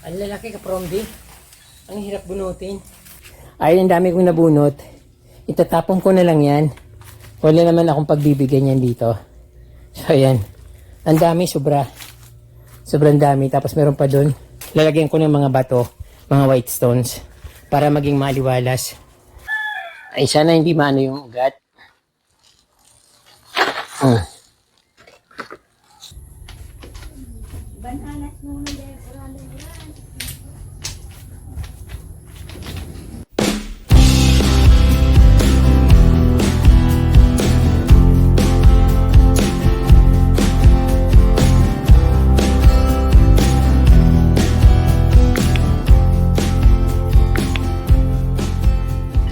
Ang lalaki ka, Promdi. Ang hirap bunutin. Ay, ang dami kong nabunot. Itatapon ko na lang yan. Wala naman akong pagbibigyan yan dito. So, ayan. Ang dami, sobra. Sobrang dami. Tapos meron pa dun. Lalagyan ko ng mga bato, mga white stones, para maging maliwalas. Ay, sana hindi maano yung ugat. Bananas muna dahil marami yan.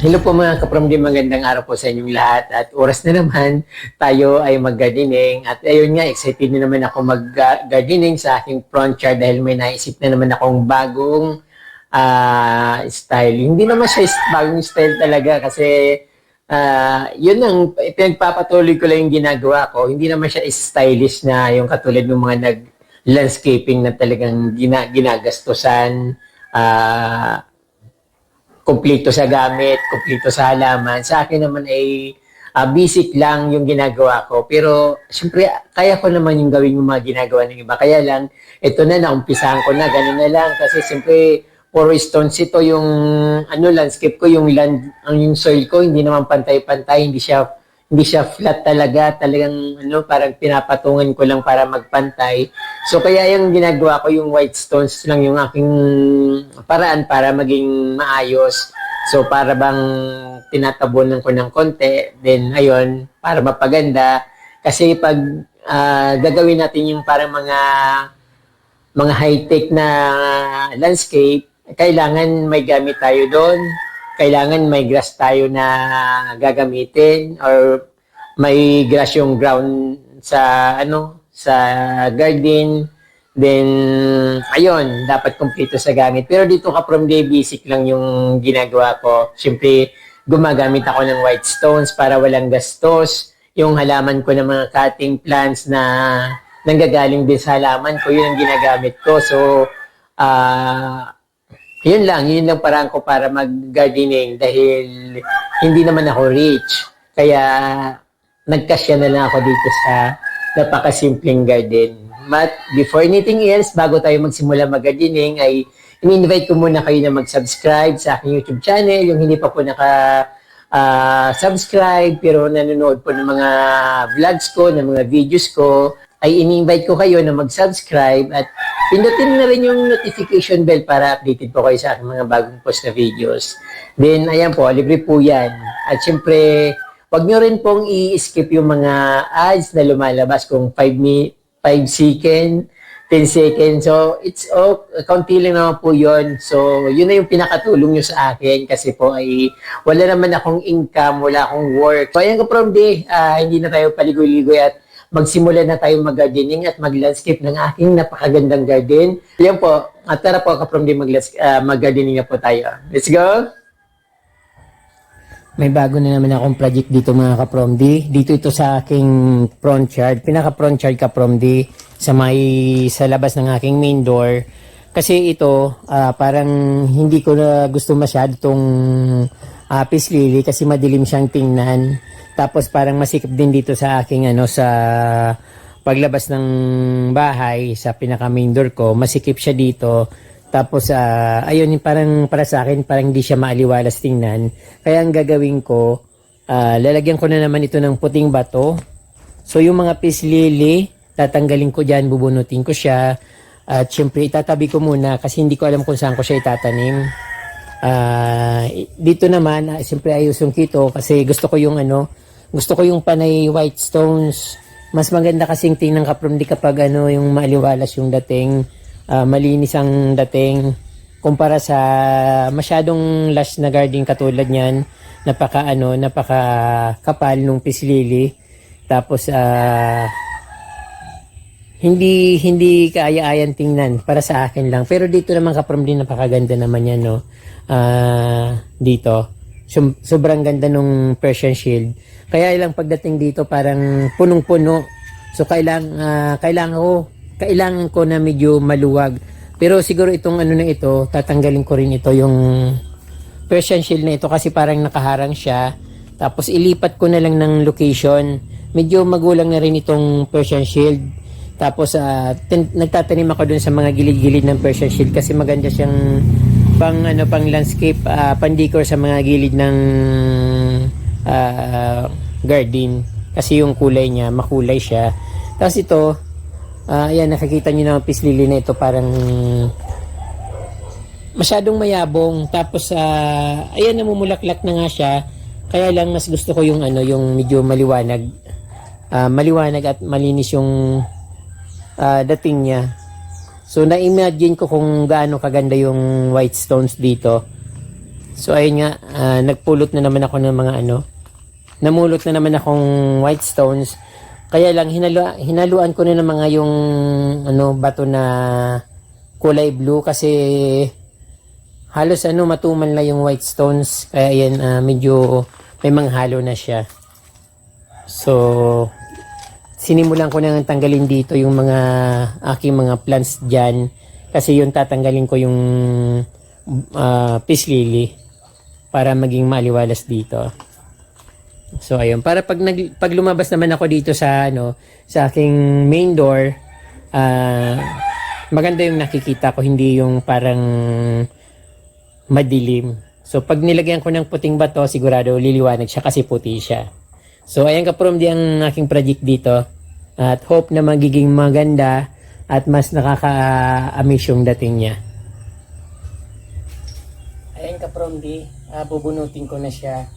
Hello po mga kapromdi, magandang araw po sa inyong lahat at oras na naman tayo ay mag-gardening at ayun nga, excited na naman ako mag-gardening sa aking front yard dahil may naisip na naman akong bagong style. Hindi naman siya bagong style talaga kasi yun ang pinagpapatuloy ko lang yung ginagawa ko. Hindi naman siya stylish na yung katulad ng mga nag-landscaping na talagang ginagastusan, kumpleto sa gamit, kumpleto sa halaman. Sa akin naman ay basic lang yung ginagawa ko. Pero, siyempre, kaya ko naman yung gawin yung mga ginagawa ng iba. Kaya lang, ito na, naumpisahan ko na, ganun na lang. Kasi, siyempre, puro stones ito yung, landscape ko, yung land, yung soil ko, hindi naman pantay-pantay, hindi siya flat talaga. Talagang, parang pinapatungan ko lang para magpantay. So, kaya yung ginagawa ko, yung white stones lang yung aking paraan para maging maayos. So, para bang tinatabunan ko ng konti. Then, ayun, para mapaganda. Kasi pag gagawin natin yung parang mga high-tech na landscape, kailangan may gamit tayo doon. Kailangan may grass tayo na gagamitin or may grass yung ground sa sa garden. Then ayun, dapat kumpleto sa gamit. Pero dito ka from the basic lang yung ginagawa ko. Siyempre, gumagamit ako ng white stones para walang gastos. Yung halaman ko ng mga cutting plants na nanggagaling din sa halaman ko, yun ang ginagamit ko. So, yun lang paraan ko para mag-gardening dahil hindi naman ako rich. Kaya nagkasya na lang ako dito sa napakasimpleng garden. But before anything else, bago tayo magsimula mag-gardening, ay in-invite ko muna kayo na mag-subscribe sa aking YouTube channel. Yung hindi pa po subscribe pero nanonood po ng mga vlogs ko, ng mga videos ko, ay in-invite ko kayo na mag-subscribe at pindutin na rin yung notification bell para updated po kayo sa aking mga bagong post na videos. Then, ayan po, libre po yan. At syempre, wag nyo rin pong i-skip yung mga ads na lumalabas kung 5 second, 10 seconds. So, it's kaunti lang naman po yun. So, yun na yung pinakatulong nyo sa akin kasi po ay wala naman akong income, wala akong work. So, ayan ko from day, hindi na tayo paligoy-ligoy at magsimula na tayo mag-gardening at mag-landscape ng aking napakagandang garden. Ayan po, at tara po ka from day mag-gardening na po tayo. Let's go! May bago na naman akong project dito mga ka-Promdi. Dito ito sa aking front yard. Pinaka-front yard ka-Promdi sa labas ng aking main door. Kasi ito, parang hindi ko na gusto masyado itong peace lily kasi madilim siyang tingnan. Tapos parang masikip din dito sa aking sa paglabas ng bahay sa pinaka-main door ko. Masikip siya dito. Tapos, ayun, parang para sa akin, parang hindi siya maaliwalas tingnan. Kaya ang gagawin ko, lalagyan ko na naman ito ng puting bato. So, yung mga peace lily, tatanggalin ko dyan, bubunutin ko siya. At syempre, itatabi ko muna kasi hindi ko alam kung saan ko siya itatanim. Dito naman, syempre ayusin kito kasi gusto ko yung panay white stones. Mas maganda kasing tingnan kapag yung maaliwalas yung dating. Malinis ang dating kumpara sa masyadong lush na garden katulad niyan, napaka kapal nung peace lily. Tapos hindi kaaya-ayan tingnan para sa akin lang. Pero dito naman kapramdin napakaganda naman yan dito. Sobrang ganda nung Persian shield. Kaya lang pagdating dito parang punong-puno. So kailangan ko na medyo maluwag Pero siguro itong ano na ito, tatanggalin ko rin ito yung Persian shield na ito kasi parang nakaharang siya. Tapos ilipat ko na lang ng location. Medyo magulang na rin itong Persian shield. Tapos nagtatanim ako dun sa mga gilid-gilid ng Persian shield kasi maganda siyang pang landscape, pandecor sa mga gilid ng garden. Kasi yung kulay niya, makulay siya. Tapos ito, ayan, nakikita niyo na peace lily na ito, parang masyadong mayabong. Tapos, ayan, namumulaklak na nga siya. Kaya lang, mas gusto ko yung, yung medyo maliwanag. Maliwanag at malinis yung dating niya. So, na-imagine ko kung gaano kaganda yung white stones dito. So, ayun nga, nagpulot na naman ako ng mga namulot na naman akong white stones. Kaya lang hinaluan ko na ng mga yung bato na kulay blue kasi halos matumal na yung white stones. Kaya ayan, medyo may manghalo na siya. So sinimulan ko nang tanggalin dito yung mga aking mga plants dyan kasi yung tatanggalin ko yung peace lily para maging maliwalas dito. So ayun, para pag lumabas naman ako dito sa sa aking main door, maganda yung nakikita ko, hindi yung parang madilim. So pag nilagyan ko ng puting bato, sigurado liliwanag siya kasi puti siya. So ayan ka-from di ang aking project dito. At hope na magiging maganda at mas nakaka-amaze yung dating niya. Ayan ka-from di, bubunutin ko na siya.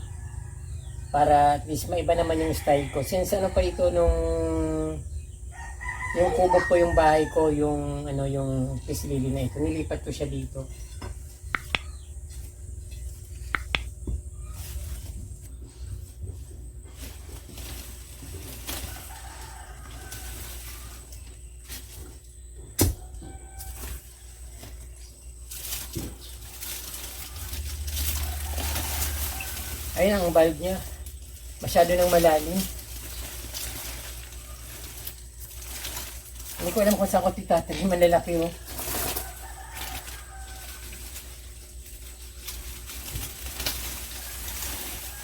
Para at least maiba naman yung style ko. Since pa ito yung kubo ko yung bahay ko, yung yung peace lily na ito, nilipat ko siya dito. Ayun ang bulb niya. Masyado nang malalim. Hindi ko alam kung saan ko titatanim. Malalaki oh.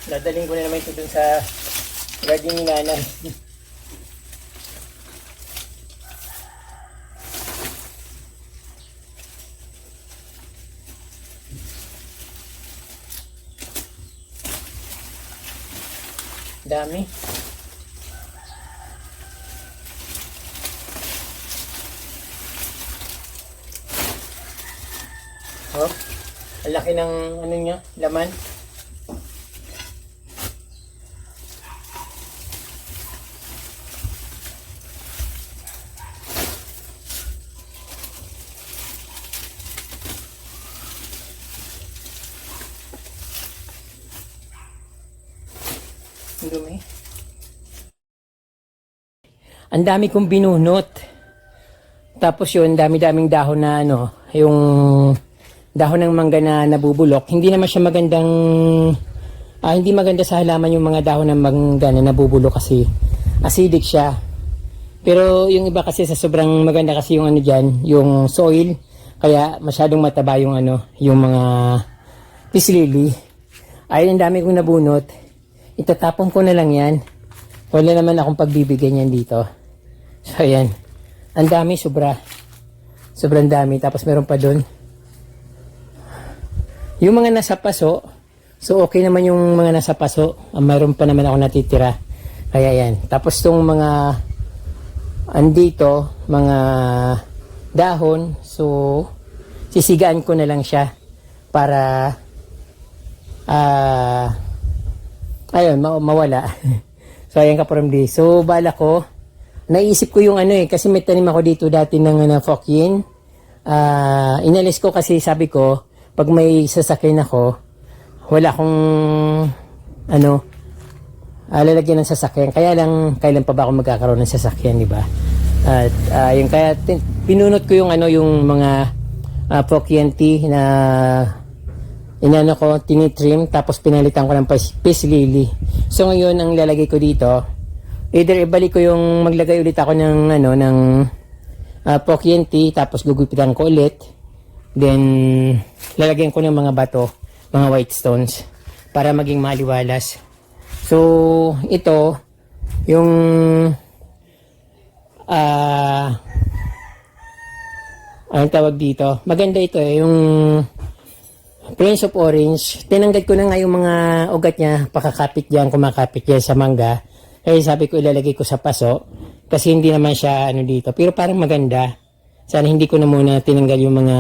Dadaling ko na naman ito dun sa garden ni nanay. Dami. Oh, ang laki ng niya, laman. Dumi. Ang dami kong binunot. Tapos yun, dami-daming dahon na yung dahon ng mangga na nabubulok. Hindi naman siya magandang hindi maganda sa halaman yung mga dahon ng mangga na nabubulok kasi acidic siya. Pero yung iba kasi sa sobrang maganda kasi yung diyan, yung soil, kaya masyadong mataba yung yung mga peace lily. Ayun, ang dami kong nabunot. Itatapon ko na lang yan. Wala naman akong pagbibigyan yan dito. So, ayan. Ang dami, sobra. Sobrang dami. Tapos meron pa dun. Yung mga nasa paso, so okay naman yung mga nasa paso. Mayroon pa naman ako natitira. Kaya yan. Tapos itong mga andito, mga dahon. So, sisigaan ko na lang siya para ayun, mawala. So, ayan ka-from di. So, bala ko, naisip ko yung kasi may tanim ako dito dati ng Fokien. Inalis ko kasi sabi ko, pag may sasakyan ako, wala akong, lalagyan ng sasakyan. Kaya lang, kailan pa ba ako magkakaroon ng sasakyan, di ba? At, yun, kaya, pinunot ko yung, yung mga Fokien tea na tinitrim, tapos pinalitan ko ng peace lily. So ngayon, ang lalagay ko dito, either ibalik ko maglagay ulit ako ng Fokien tea, tapos gugupitan ko ulit, Then, lalagyan ko ng mga bato, mga white stones, para maging maliwalas. So, ito, yung, anong tawag dito? Maganda ito yung Prince of Orange. Tinanggal ko na nga yung mga ugat niya, pakakapit yan, kumakapit yan sa mangga. Kaya sabi ko ilalagay ko sa paso, kasi hindi naman siya dito. Pero parang maganda. Sana hindi ko na muna tinanggal yung mga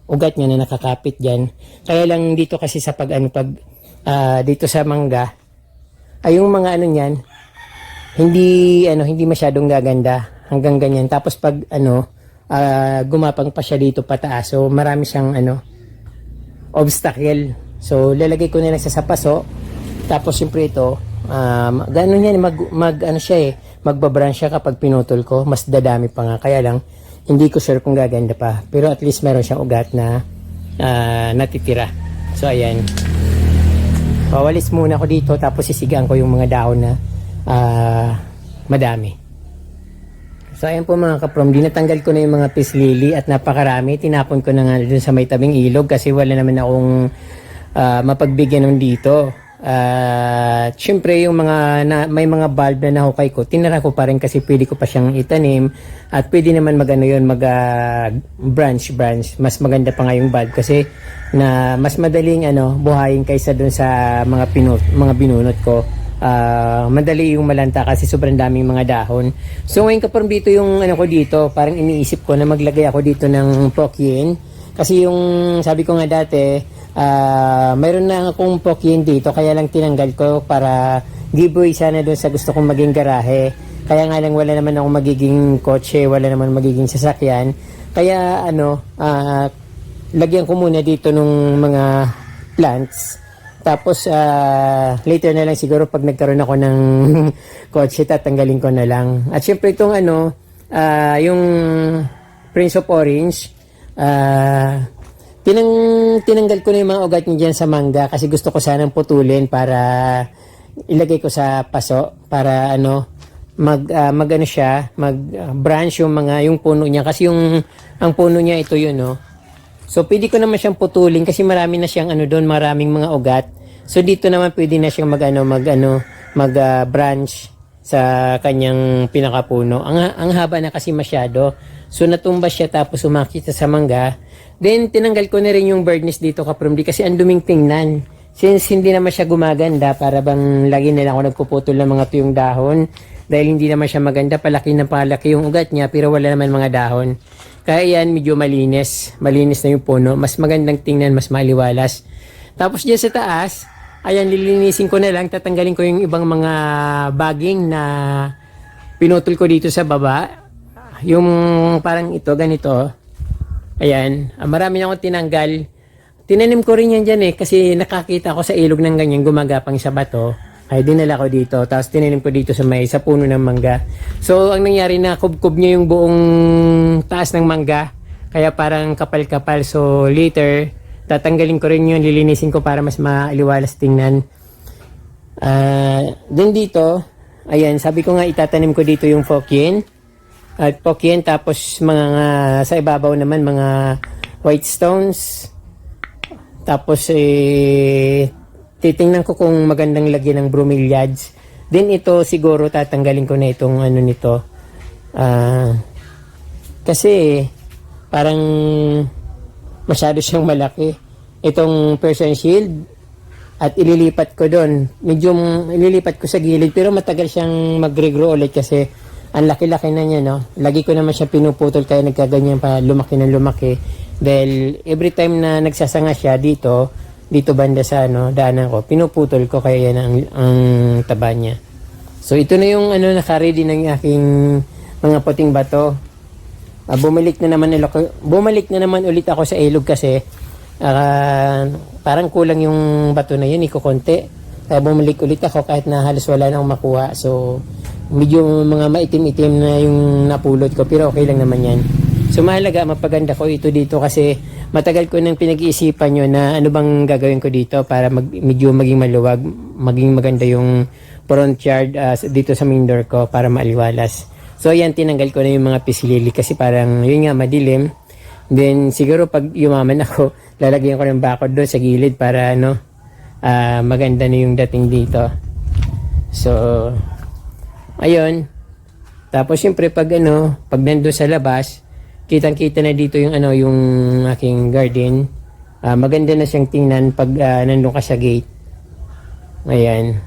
ugat niya na nakakapit dyan. Kaya lang dito kasi sa dito sa mangga, ay yung mga niyan, hindi masyadong gaganda hanggang ganyan. Tapos pag gumapang pa siya dito pataas. So marami siyang obstacle. So lalagay ko na lang sa paso. Tapos siyempre ito, gano'n yan, magbabranch siya kapag pinutol ko. Mas dadami pa nga. Kaya lang, hindi ko sure kung gaganda pa. Pero at least meron siyang ugat na natitira. So, ayan. Pawalis muna ako dito. Tapos sisigaan ko yung mga dahon na madami. So, ayan po mga kaprom. Dinatanggal ko na yung mga peace lily at napakarami. Tinapon ko na nga dun sa may tabing ilog kasi wala naman akong mapagbigyan ng dito. Syempre yung may mga bulb na nahukay ko, tinira ko pa rin kasi pwede ko pa siyang itanim at pwede naman branch. Mas maganda pa nga yung bulb kasi na mas madaling buhayin kaysa dun sa mga binunot ko. Madali yung malanta kasi sobrang daming mga dahon. So ngayon kapag dito yung ko dito, parang iniisip ko na maglagay ako dito ng pokyin kasi yung sabi ko nga dati mayroon na akong pokyin dito kaya lang tinanggal ko para giveaway sana doon sa gusto kong maging garahe. Kaya nga lang wala naman akong magiging kotse, wala naman magiging sasakyan. Kaya lagyan ko muna dito nung mga plants. Tapos later na lang siguro pag nagkaroon ako ng kotse tatanggalin ko na lang. At syempre itong yung Prince of Orange, tinanggal ko na yung mga ugat niya dyan sa mangga kasi gusto ko sanang putulin para ilagay ko sa paso para mag-branch yung puno niya kasi ang puno niya ito yun so pwede ko naman siyang putulin kasi marami na siyang doon, maraming mga ugat. So dito naman pwede na siyang mag-branch sa kanyang pinakapuno. Ang haba na kasi masyado. So natumba siya tapos umakit sa mangga. Then tinanggal ko na rin yung birdnest dito kapromdi kasi ang duming tingnan. Since hindi naman siya gumaganda, para bang lagi na lang ako nagpuputol ng mga tuyong dahon. Dahil hindi naman siya maganda, palaki na palaki yung ugat niya pero wala naman mga dahon. Kaya yan medyo malinis na yung puno. Mas magandang tingnan, mas maliwalas. Tapos dyan sa taas, ayan, lilinisin ko na lang, tatanggalin ko yung ibang mga baging na pinutol ko dito sa baba. Yung parang ito, ganito. Ayan, marami na akong tinanggal. Tinanim ko rin yan dyan kasi nakakita ko sa ilog ng ganyan, gumagapang sa bato. Ay, dinala ko dito. Tapos tinanim ko dito sa puno ng mangga. So, ang nangyari na kubkob niya yung buong taas ng mangga. Kaya parang kapal-kapal. So, later, tatanggalin ko rin yun, lilinisin ko para mas maaliwalas tingnan. Then dito, ayan, sabi ko nga itatanim ko dito yung pokyin. At pokyin, tapos sa ibabaw naman mga white stones. Tapos titingnan ko kung magandang lagyan ng bromeliads. Then ito siguro tatanggalin ko na itong nito. Kasi parang masyado siyang malaki. Itong Persian shield at ililipat ko doon. Medyo ililipat ko sa gilid pero matagal siyang mag-regrow ulit kasi ang laki-laki na niya, Lagi ko naman siya pinuputol kaya nagkaganyan pa, lumaki ng lumaki. Dahil every time na nagsasanga siya dito banda sa daanan ko, pinuputol ko kaya yan ang taba niya. So ito na yung naka-ready ng aking mga puting bato. Bumalik na naman ulit ako sa ilog kasi parang kulang yung bato na yun, ikukonti. Kaya bumalik ulit ako kahit na halos wala na akong makuha. So medyo mga maitim-itim na yung napulot ko pero okay lang naman yan. So mahalaga, mapaganda ko ito dito kasi matagal ko nang pinag-iisipan yun na ano bang gagawin ko dito para medyo maging maluwag, maging maganda yung front yard dito sa main door ko para maaliwalas. So yan, tinanggal ko na yung mga peace lily kasi parang yun nga madilim. Then siguro pag yumaman ako, lalagyan ko ng bakod doon sa gilid para maganda na yung dating dito. So, ayun. Tapos syempre pag nandun sa labas, kitang-kita na dito yung yung aking garden. Maganda na siyang tingnan pag nandun ka sa gate. Ayan.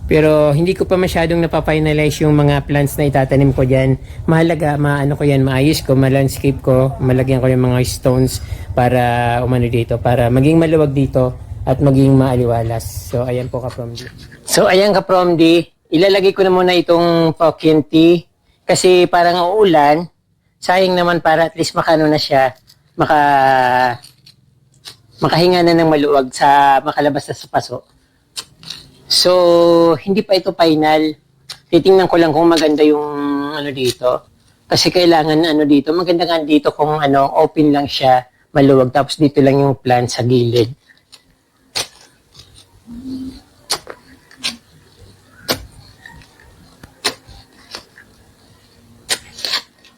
Pero hindi ko pa masyadong napafinalize yung mga plants na itatanim ko diyan. Mahalaga, maayos ko, ma-landscape ko, malagyan ko yung mga stones para dito, para maging maluwag dito at maging maaliwalas. So ayan po ka-Promdi. So ayan ka-Promdi, ilalagay ko na muna itong pumpkin tea kasi parang uulan. Sayang naman para at least makano na siya, makahinga na ng maluwag sa makalabas na sa paso. So, hindi pa ito final. Titingnan ko lang kung maganda yung dito. Kasi kailangan dito, maganda nga dito kung open lang siya, maluwag. Tapos dito lang yung plant sa gilid.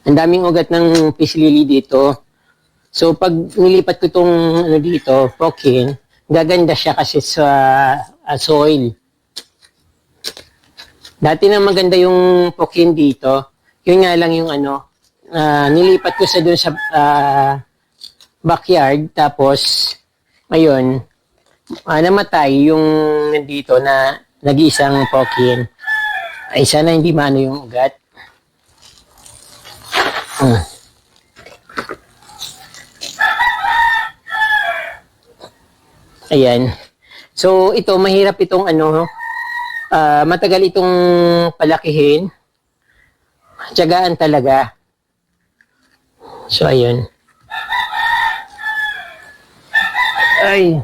Ang daming ugat ng peace lily dito. So, pag nilipat ko itong dito, pumpkin, gaganda siya kasi sa soil. Dati na maganda yung pumpkin dito. Yun nga lang yung nilipat ko sa doon sa backyard. Tapos, ngayon, namatay yung nandito na nag-iisang pumpkin. Ay, sana hindi maano yung ugat. Ayan. So, ito, mahirap itong matagal itong palakihin. Tiyagaan talaga. So, ayun. Ay.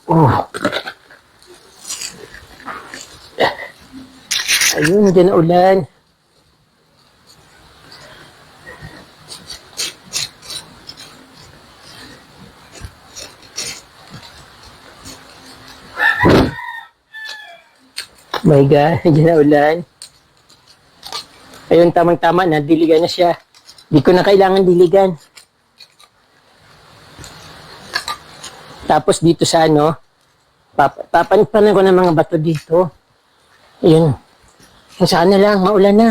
Oh. Ayun, dyan na ulan. My God, dyan na ulan. Ayun, tamang-tama na, diligan na siya. Di ko na kailangan diligan. Tapos dito sa papanin ko ng mga bato dito. Ayun. Saan na lang, maulan na.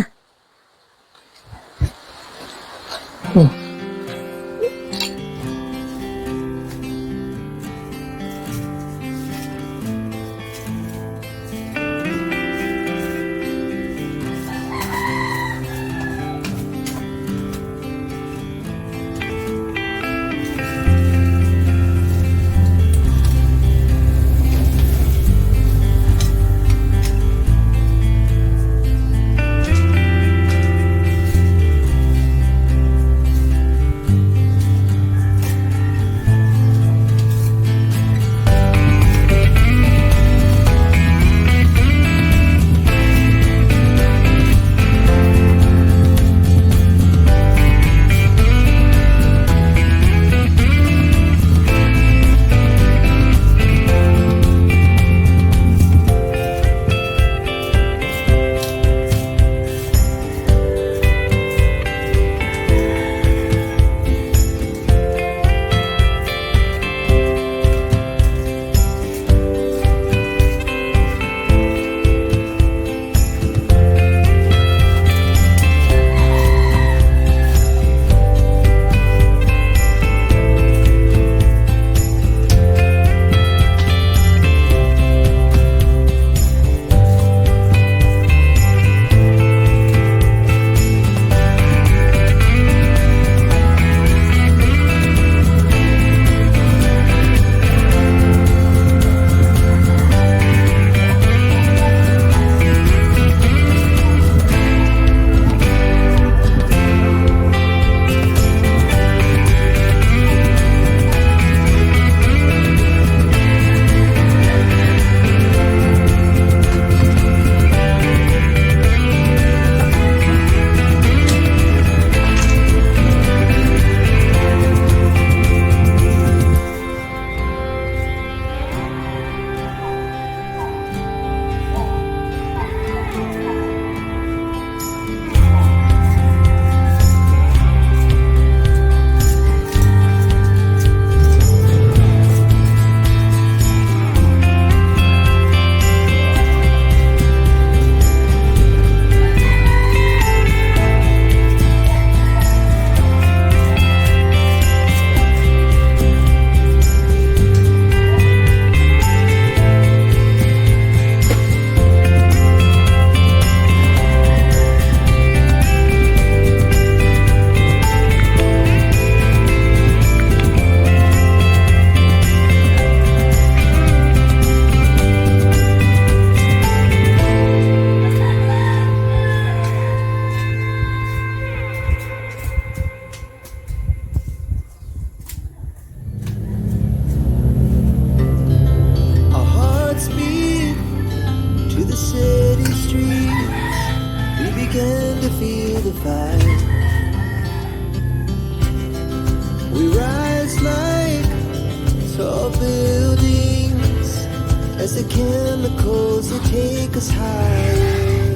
as the chemicals that take us higher.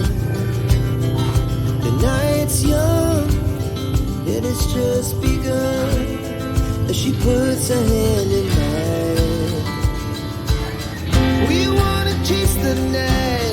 The night's young, and it's just begun, as she puts her hand in mine. We wanna chase the night